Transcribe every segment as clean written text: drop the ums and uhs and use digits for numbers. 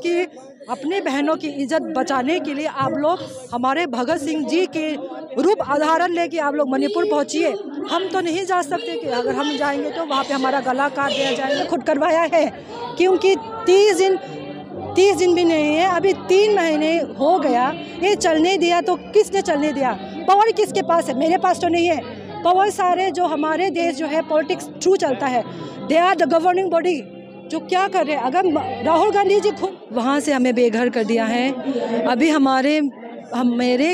क्योंकि अपने बहनों की इज्जत बचाने के लिए आप लोग हमारे भगत सिंह जी के रूप आधारण लेके आप लोग मणिपुर पहुंचिए। हम तो नहीं जा सकते कि अगर हम जाएंगे तो वहाँ पे हमारा गला काट दिया जाएगा। खुद करवाया है क्योंकि 30 दिन भी नहीं है, अभी 3 महीने हो गया। ये चलने दिया तो किसने चलने दिया? पावर किसके पास है? मेरे पास तो नहीं है पावर। सारे जो हमारे देश जो है पॉलिटिक्स थ्रू चलता है, they are the governing body. जो क्या कर रहे हैं, अगर राहुल गांधी जी खुद वहाँ से हमें बेघर कर दिया है। अभी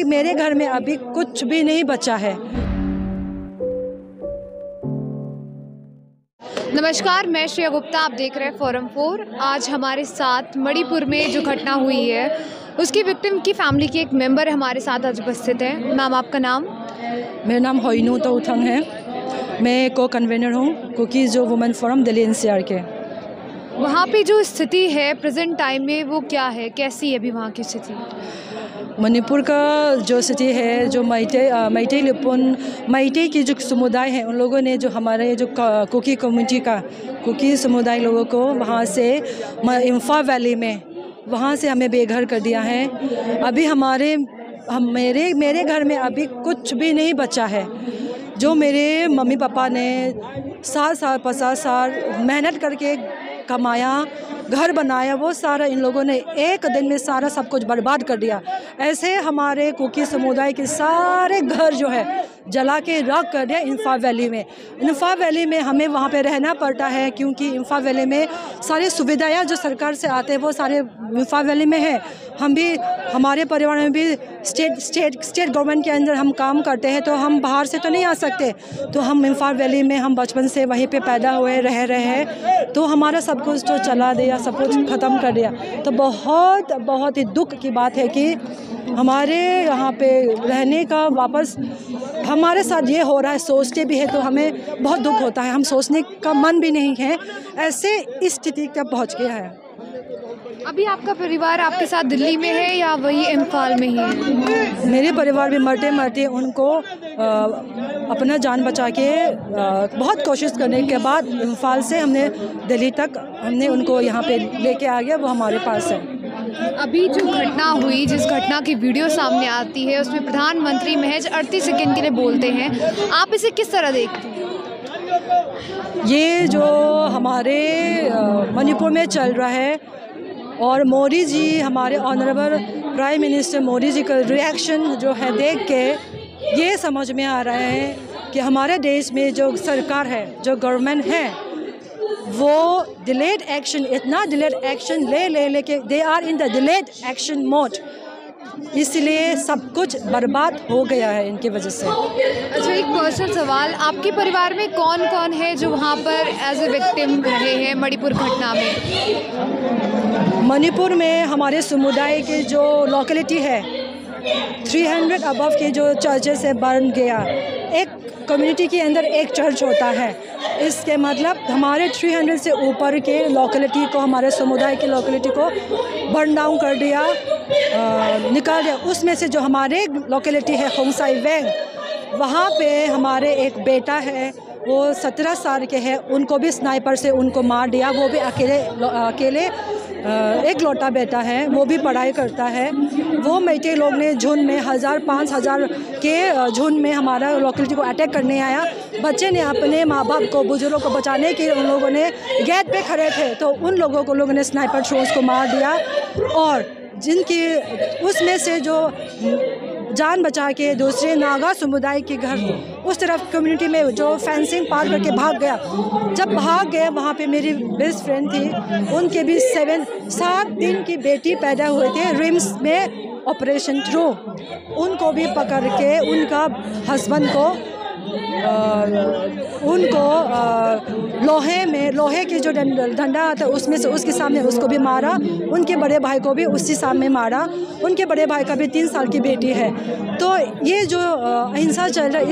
मेरे घर में अभी कुछ भी नहीं बचा है। नमस्कार, मैं श्रेया गुप्ता, आप देख रहे हैं फोरम 4। आज हमारे साथ मणिपुर में जो घटना हुई है उसकी विक्टिम की फैमिली की एक मेंबर हमारे साथ आज उपस्थित है। मैम, आपका नाम? मेरा नाम होइनू तोउथंग है। मैं को कन्वेनर हूँ कुकीज़ जो वुमेन फोरम दिल्ली एनसीआर के। वहाँ पे जो स्थिति है प्रेजेंट टाइम में वो क्या है, कैसी है अभी वहाँ की स्थिति? मणिपुर का जो स्थिति है, जो मैते लिपुन मैते की जो समुदाय है, उन लोगों ने जो हमारे जो कुकी कम्युनिटी का कुकी समुदाय लोगों को वहाँ से इम्फा वैली में वहाँ से हमें बेघर कर दिया है। अभी मेरे घर में अभी कुछ भी नहीं बचा है। जो मेरे मम्मी पापा ने 60 साल 50 साल मेहनत करके कमाया, घर बनाया, वो सारा इन लोगों ने एक दिन में सारा सब कुछ बर्बाद कर दिया। ऐसे हमारे कुकी समुदाय के सारे घर जो है जला के राख कर दिया इम्फा वैली में। इम्फा वैली में हमें वहाँ पे रहना पड़ता है क्योंकि इम्फा वैली में सारी सुविधाएं जो सरकार से आते हैं वो सारे इम्फा वैली में है। हम भी हमारे परिवार में भी स्टेट गवर्नमेंट के अंदर हम काम करते हैं, तो हम बाहर से तो नहीं आ सकते। तो हम इम्फा वैली में हम बचपन से वहीं पे पैदा हुए रह रहे हैं, तो हमारा सब कुछ तो चला दिया, सब कुछ ख़त्म कर दिया। तो बहुत ही दुख की बात है कि हमारे यहाँ पे रहने का वापस हमारे साथ ये हो रहा है। सोचते भी है तो हमें बहुत दुख होता है, हम सोचने का मन भी नहीं है। ऐसे इस स्थिति तक पहुँच गया है। अभी आपका परिवार आपके साथ दिल्ली में है या वही इम्फाल में ही है? मेरे परिवार भी मरते उनको अपना जान बचा के बहुत कोशिश करने के बाद इम्फाल से हमने दिल्ली तक हमने उनको यहाँ पे लेके आ गया, वो हमारे पास है। अभी जो घटना हुई, जिस घटना की वीडियो सामने आती है उसमें प्रधानमंत्री महज 38 सेकंड के लिए बोलते हैं, आप इसे किस तरह देखते हैं? ये जो हमारे मणिपुर में चल रहा है और मोदी जी, हमारे honourable prime minister Modi ji का रिएक्शन जो है देख के ये समझ में आ रहा है कि हमारे देश में जो सरकार है, जो गवर्नमेंट है, वो डिलेड एक्शन, इतना डिलेड एक्शन ले के they are in the delayed action mode, इसलिए सब कुछ बर्बाद हो गया है इनकी वजह से। अच्छा, एक पर्सनल सवाल, आपके परिवार में कौन कौन है जो वहाँ पर एज ए विक्टिम रहे हैं मणिपुर घटना में? मणिपुर में हमारे समुदाय के जो लोकेलिटी है 300 अबव के जो चर्चेस है बर्न गया। एक कम्युनिटी के अंदर एक चर्च होता है, इसके मतलब हमारे 300 से ऊपर के लोकेलिटी को, हमारे समुदाय की लोकेलिटी को बर्न डाउन कर दिया, निकाल दिया। उसमें से जो हमारे लोकेलिटी है होंगसाई वेंग, वहाँ पे हमारे एक बेटा है, वो 17 साल के हैं, उनको भी स्नाइपर से उनको मार दिया। वो भी अकेले एक लौटा बेटा है, वो भी पढ़ाई करता है। वो मैते लोग ने झुंड में 1000-5000 के झुंड में हमारा लोकेलिटी को अटैक करने आया। बच्चे ने अपने माँ बाप को, बुजुर्गों को बचाने के लिए उन लोगों ने गेट पे खड़े थे, तो उन लोगों ने स्नाइपर थ्रू उसको मार दिया। और जिनकी उसमें से जो जान बचा के दूसरे नागा समुदाय के घर उस तरफ कम्युनिटी में जो फेंसिंग पार करके भाग गया। जब भाग गया, वहाँ पे मेरी बेस्ट फ्रेंड थी, उनके भी 7 दिन की बेटी पैदा हुए थे रिम्स में ऑपरेशन थ्रू। उनको भी पकड़ के उनका हस्बैंड को लोहे की जो डंडा आता है उसमें से उसके सामने उसको भी मारा। उनके बड़े भाई को भी उसी सामने मारा। उनके बड़े भाई का भी 3 साल की बेटी है। तो ये जो अहिंसा चल रहा है,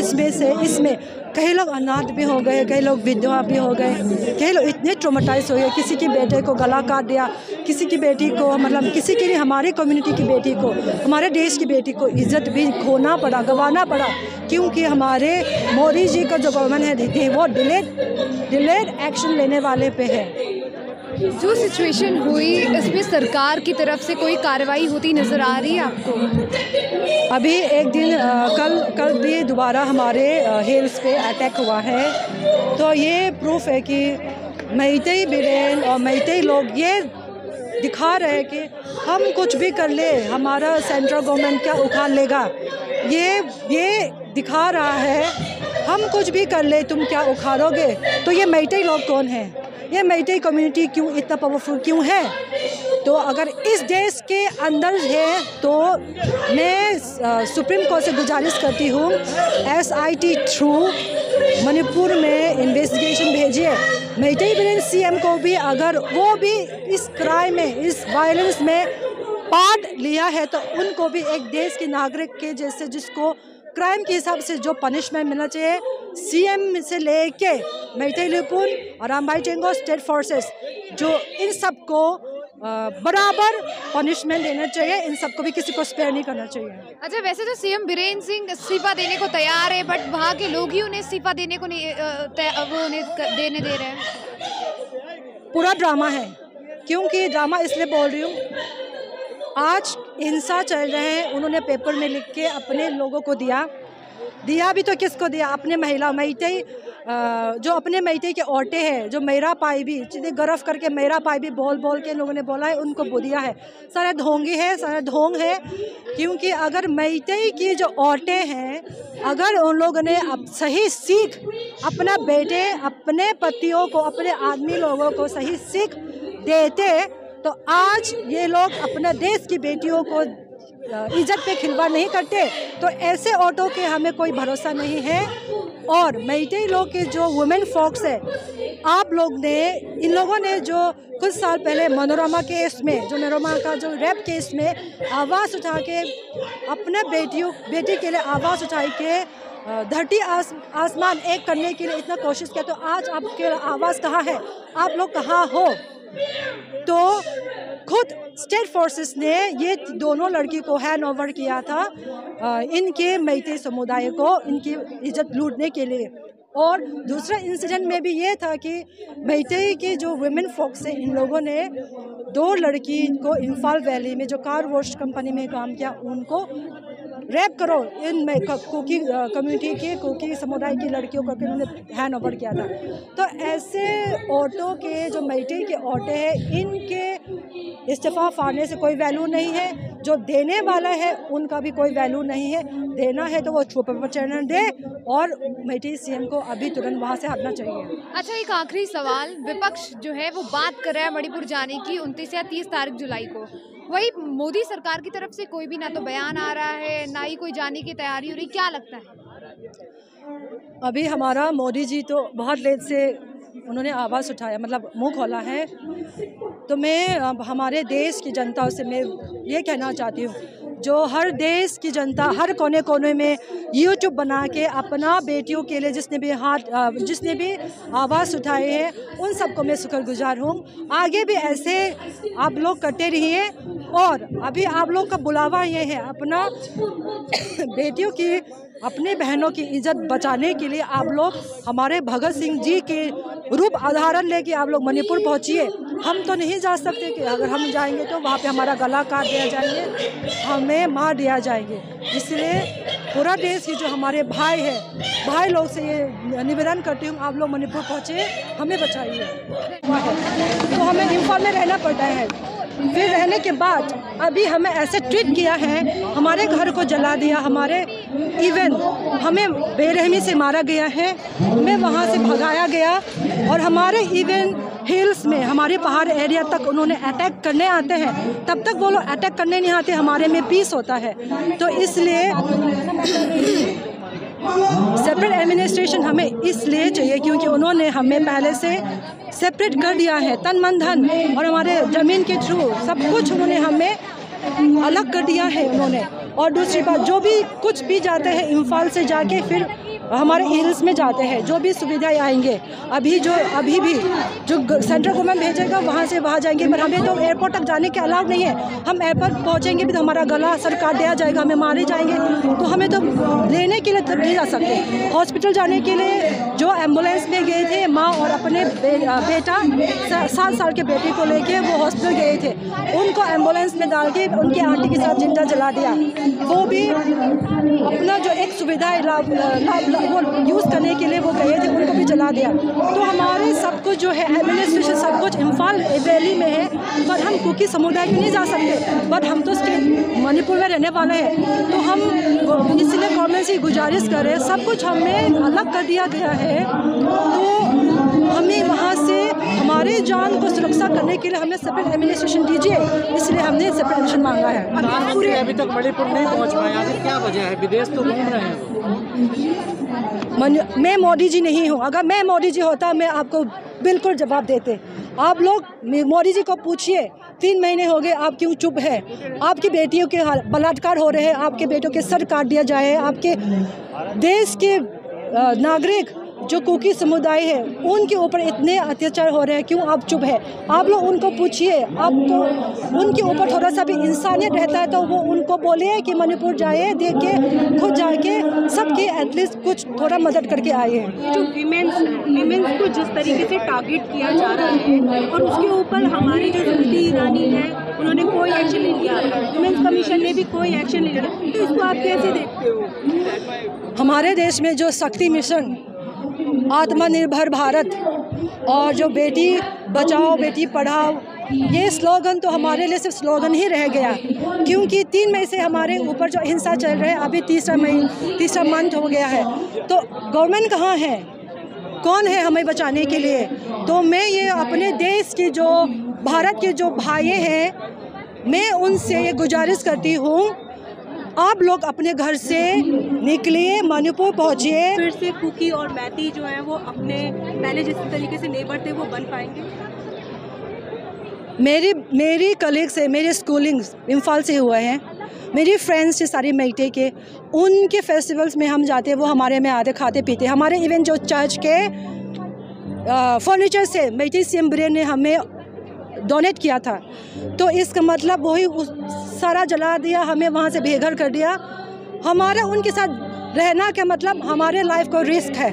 इसमें कई लोग अनाथ भी हो गए, कई लोग विधवा भी हो गए, कई लोग इतने ट्रोमेटाइज हो गए। किसी की बेटे को गला काट दिया, किसी की बेटी को, मतलब किसी के लिए हमारी कम्युनिटी की बेटी को, हमारे देश की बेटी को इज्जत भी खोना पड़ा, गंवाना पड़ा, क्योंकि हमारे मोदी जी का जो गवर्नमेंट है वो डिलेड एक्शन लेने वाले पे है। जो सिचुएशन हुई इसमें सरकार की तरफ से कोई कार्रवाई होती नज़र आ रही है आपको? अभी एक दिन कल भी दोबारा हमारे हिल्स पे अटैक हुआ है, तो ये प्रूफ है कि मैतेई बिरेन और मैतेई लोग ये दिखा रहे हैं कि हम कुछ भी कर ले हमारा सेंट्रल गवर्नमेंट क्या उखाड़ लेगा। ये दिखा रहा है हम कुछ भी कर ले तुम क्या उखाड़ोगे। तो ये मैतेई लोग कौन है, ये मैतेई कम्युनिटी क्यों इतना पावरफुल क्यों है। तो अगर इस देश के अंदर है तो मैं सुप्रीम कोर्ट से गुजारिश करती हूँ SIT थ्रू मणिपुर में इन्वेस्टिगेशन भेजिए। मैतेई बिरेन CM को भी अगर वो भी इस क्राइम में इस वायलेंस में पार्ट लिया है तो उनको भी एक देश के नागरिक के जैसे जिसको क्राइम के हिसाब से जो पनिशमेंट मिलना चाहिए CM से लेके मैतेई लिपुन और रामभाई टेंगो स्टेट फोर्सेस जो इन सब को बराबर पनिशमेंट देना चाहिए। इन सबको भी किसी को स्पेयर नहीं करना चाहिए। अच्छा, वैसे तो CM बीरेन सिंह इस्तीफा देने को तैयार है, बट वहाँ के लोग ही उन्हें इस्तीफा देने को नहीं वो उन्हें देने दे रहे हैं। पूरा ड्रामा है, क्योंकि ड्रामा इसलिए बोल रही हूँ, आज हिंसा चल रहे हैं, उन्होंने पेपर में लिख के अपने लोगों को दिया भी तो किसको दिया, अपने महिला मैतेई जो अपने मैतेई के औरतें हैं जो मेरा पाई भी गर्व करके मेरा पाई भी बोल के लोगों ने बोला है उनको दिया है। सारा ढोंगी है, सारा ढोंग है। क्योंकि अगर मैतेई की जो औरतें हैं अगर उन लोगों ने अब सही सीख अपना बेटे अपने पतियों को अपने आदमी लोगों को सही सीख देते तो आज ये लोग अपने देश की बेटियों को इज्जत पे खिलवाड़ नहीं करते। तो ऐसे औरतों के हमें कोई भरोसा नहीं है। और मैतेई लोग के जो वुमेन फोक्स है, आप लोग ने इन लोगों ने जो कुछ साल पहले मनोरमा केस में जो मनोरमा का जो रेप केस में आवाज़ उठा के अपने बेटी के लिए आवाज़ उठाई के धरती आसमान एक करने के लिए इतना कोशिश किया, तो आज आपके आवाज़ कहाँ है, आप लोग कहाँ हो। तो खुद स्टेट फोर्सेस ने ये दोनों लड़की को हैंड ओवर किया था इनके मैतेई समुदाय को इनकी इज्जत लूटने के लिए। और दूसरा इंसिडेंट में भी ये था कि मैतेई की जो वुमेन फोक्स है इन लोगों ने 2 लड़की को इम्फाल वैली में जो कार वॉश कंपनी में काम किया उनको रेप करो इन कुकी कम्युनिटी के कुकी समुदाय की लड़कियों को उन्होंने हैंड ओवर किया था। तो ऐसे औरतों के जो मैतेई के औरतें हैं इनके इस्तीफा फाड़ने से कोई वैल्यू नहीं है, जो देने वाला है उनका भी कोई वैल्यू नहीं है। देना है तो वो पेपर चैनल दे और मैतेई CM को अभी तुरंत वहाँ से हटना चाहिए। अच्छा, एक आखिरी सवाल, विपक्ष जो है वो बात कर रहा है मणिपुर जाने की 29 या 30 तारीख जुलाई को, वही मोदी सरकार की तरफ से कोई भी ना तो बयान आ रहा है ना ही कोई जाने की तैयारी हो रही, क्या लगता है? अभी हमारा मोदी जी तो बहुत लेट से उन्होंने आवाज़ उठाया, मतलब मुंह खोला है। तो मैं हमारे देश की जनता से मैं ये कहना चाहती हूँ, जो हर देश की जनता हर कोने कोने में YouTube बना के अपना बेटियों के लिए जिसने भी आवाज़ उठाए हैं उन सबको मैं शुक्रगुजार हूँ। आगे भी ऐसे आप लोग करते रहिए। और अभी आप लोग का बुलावा ये है अपना बेटियों की अपने बहनों की इज्जत बचाने के लिए आप लोग हमारे भगत सिंह जी के रूप आधारण लेके आप लोग मणिपुर पहुँचिए। हम तो नहीं जा सकते कि अगर हम जाएंगे तो वहाँ पे हमारा गला काट दिया जाएंगे, हमें मार दिया जाएंगे। इसलिए पूरा देश की जो हमारे भाई लोग से ये निवेदन करती हूँ, आप लोग मणिपुर पहुँचे, हमें बचाइए। तो हमें इम्फाल में रहना पड़ता है, फिर रहने के बाद अभी हमें ऐसे ट्रीट किया है, हमारे घर को जला दिया, हमारे इवन हमें बेरहमी से मारा गया है, हमें वहाँ से भगाया गया। और हमारे इवन हिल्स में हमारे पहाड़ एरिया तक उन्होंने अटैक करने आते हैं, तब तक वो लोग अटैक करने नहीं आते, हमारे में पीस होता है। तो इसलिए सेपरेट एडमिनिस्ट्रेशन हमें इसलिए चाहिए क्योंकि उन्होंने हमें पहले से सेपरेट कर दिया है, तन मन धन और हमारे ज़मीन के थ्रू सब कुछ उन्होंने हमें अलग कर दिया है उन्होंने। और दूसरी बात, जो भी कुछ भी जाते हैं इम्फाल से जाके फिर हमारे हिल्स में जाते हैं, जो भी सुविधाएं आएंगे अभी भी जो सेंट्रल गवर्नमेंट भेजेगा वहाँ से वहाँ जाएंगे। पर हमें तो एयरपोर्ट तक जाने के अलाउड नहीं है। हम एयरपोर्ट पहुँचेंगे भी तो हमारा गला सर काट दिया जाएगा, हमें मारे जाएंगे। तो हमें तो लेने के लिए तब नहीं जा सकते। हॉस्पिटल जाने के लिए जो एम्बुलेंस में गए थे, माँ और अपने बेटा 7 साल के बेटे को लेके वो हॉस्पिटल गए थे, उनको एम्बुलेंस में डाल के उनके आंटी के साथ जिंदा जला दिया। वो भी अपना जो एक सुविधा वो यूज़ करने के लिए वो गए थे, उनको भी जला दिया। तो हमारे सब कुछ जो है एडमिनिस्ट्रेशन सब कुछ इम्फाल वैली में है, पर हम कुकी समुदाय में नहीं जा सकते। बट हम तो स्टेट मणिपुर में रहने वाले हैं, तो हम इसलिए गवर्नमेंट से गुजारिश करें, सब कुछ हमें अलग कर दिया गया है, तो हमें वहाँ से हमारे जान को सुरक्षा करने के लिए हमें सेपरेट एडमिनिस्ट्रेशन दीजिए, इसलिए हमने सेपरेट एडमिनिस्ट्रेशन मांगा है। अभी तक मणिपुर नहीं पहुँच पाए, आखिर क्या वजह है? विदेश तो घूम रहे हैं। मैं मोदी जी नहीं हूँ। अगर मैं मोदी जी होता मैं आपको बिल्कुल जवाब देते। आप लोग मोदी जी को पूछिए, 3 महीने हो गए आप क्यों चुप है? आपकी बेटियों के बलात्कार हो रहे हैं, आपके बेटों के सर काट दिया जाए, आपके देश के नागरिक जो कुकी समुदाय है उनके ऊपर इतने अत्याचार हो रहे हैं, क्यों आप चुप है? आप लोग उनको पूछिए, आपको उनके ऊपर थोड़ा सा भी इंसानियत रहता है तो वो उनको बोलिए कि मणिपुर जाए, देख के खुद जाके सबके एटलीस्ट कुछ थोड़ा मदद करके आए हैं। जो वीमेंस को जिस तरीके से टारगेट किया जा रहा है और उसके ऊपर हमारी जो स्मृति ईरानी है उन्होंने कोई एक्शन नहीं लिया, वीमेंस कमीशन ने भी कोई एक्शन नहीं लिया, तो इसको आप कैसे देखते हो? हमारे देश में जो शक्ति मिशन, आत्मनिर्भर भारत और जो बेटी बचाओ बेटी पढ़ाओ, ये स्लोगन तो हमारे लिए सिर्फ स्लोगन ही रह गया, क्योंकि 3 मई से हमारे ऊपर जो हिंसा चल रहा है, अभी तीसरा मंथ हो गया है, तो गवर्नमेंट कहाँ है? कौन है हमें बचाने के लिए? तो मैं ये अपने देश के जो भारत के जो भाई हैं, मैं उनसे ये गुजारिश करती हूँ, आप लोग अपने घर से निकलिए, मणिपुर पहुँचिए। फिर से कुकी और मैती जो है वो अपने पहले जिस तरीके से नेबर थे वो बन पाएंगे? मेरी कलीग से मेरे स्कूलिंग इम्फाल से हुआ है, मेरी फ्रेंड्स से सारी मैते के, उनके फेस्टिवल्स में हम जाते, वो हमारे में आते, खाते पीते। हमारे इवन जो चर्च के फर्नीचर से मैते सिम्बरे ने हमें डोनेट किया था, तो इसका मतलब वही सारा जला दिया, हमें वहाँ से बेघर कर दिया। हमारा उनके साथ रहना का मतलब हमारे लाइफ को रिस्क है,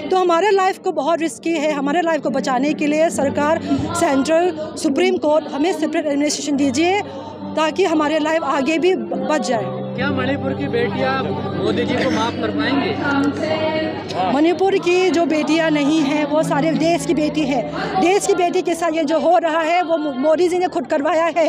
तो हमारे लाइफ को बहुत रिस्की है। हमारे लाइफ को बचाने के लिए सरकार, सेंट्रल, सुप्रीम कोर्ट हमें सेपरेट एडमिनिस्ट्रेशन दीजिए, ताकि हमारे लाइफ आगे भी बच जाए। क्या मणिपुर की बेटियां मोदी जी को माफ़ कर पाएंगे? मणिपुर की जो बेटियां नहीं हैं वो सारे देश की बेटी है। देश की बेटी के साथ ये जो हो रहा है वो मोदी जी ने खुद करवाया है,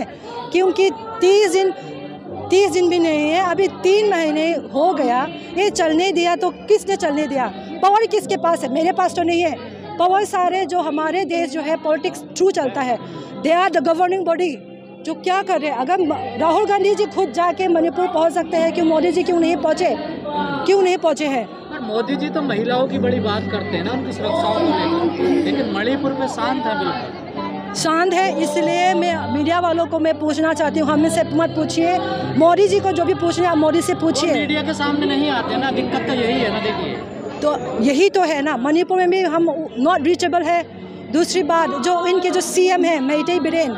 क्योंकि 30 दिन भी नहीं है, अभी 3 महीने हो गया ये चलने दिया। तो किसने चलने दिया? पावर किसके पास है? मेरे पास तो नहीं है पावर। सारे जो हमारे देश जो है पॉलिटिक्स थ्रू चलता है, they are the governing body जो क्या कर रहे हैं। अगर राहुल गांधी जी खुद जाके मणिपुर पहुंच सकते हैं, क्यों मोदी जी क्यों नहीं पहुंचे हैं? पर मोदी जी तो महिलाओं की बड़ी बात करते हैं ना, उनकी सुरक्षा को लेकर, लेकिन मणिपुर में शांत है, बिल्कुल शांत है। इसलिए मैं मीडिया वालों को मैं पूछना चाहती हूँ, हमें से मत पूछिए, मोदी जी को जो भी पूछना है मोदी से पूछिए। मीडिया के सामने नहीं आते ना, दिक्कत तो यही है ना। देखिए तो यही तो है ना, मणिपुर में भी हम नॉट रीचेबल है। दूसरी बात, जो इनके जो CM है मैते बिरेन,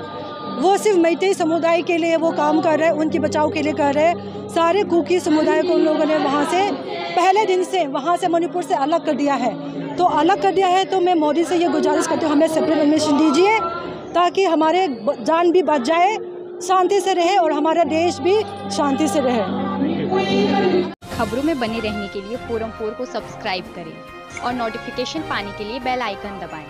वो सिर्फ मैते समुदाय के लिए वो काम कर रहे हैं, उनके बचाव के लिए कर रहे हैं। सारे कुकी समुदाय को उन लोगों ने वहाँ से पहले दिन से वहाँ से मणिपुर से अलग कर दिया है। तो अलग कर दिया है तो मैं मोदी से ये गुजारिश करती हूँ, हमें सेपरेट एडमिनिस्ट्रेशन दीजिए, ताकि हमारे जान भी बच जाए, शांति से रहे और हमारा देश भी शांति से रहे। खबरों में बने रहने के लिए फोरम 4 को सब्सक्राइब करें और नोटिफिकेशन पाने के लिए बेल आइकन दबाएं।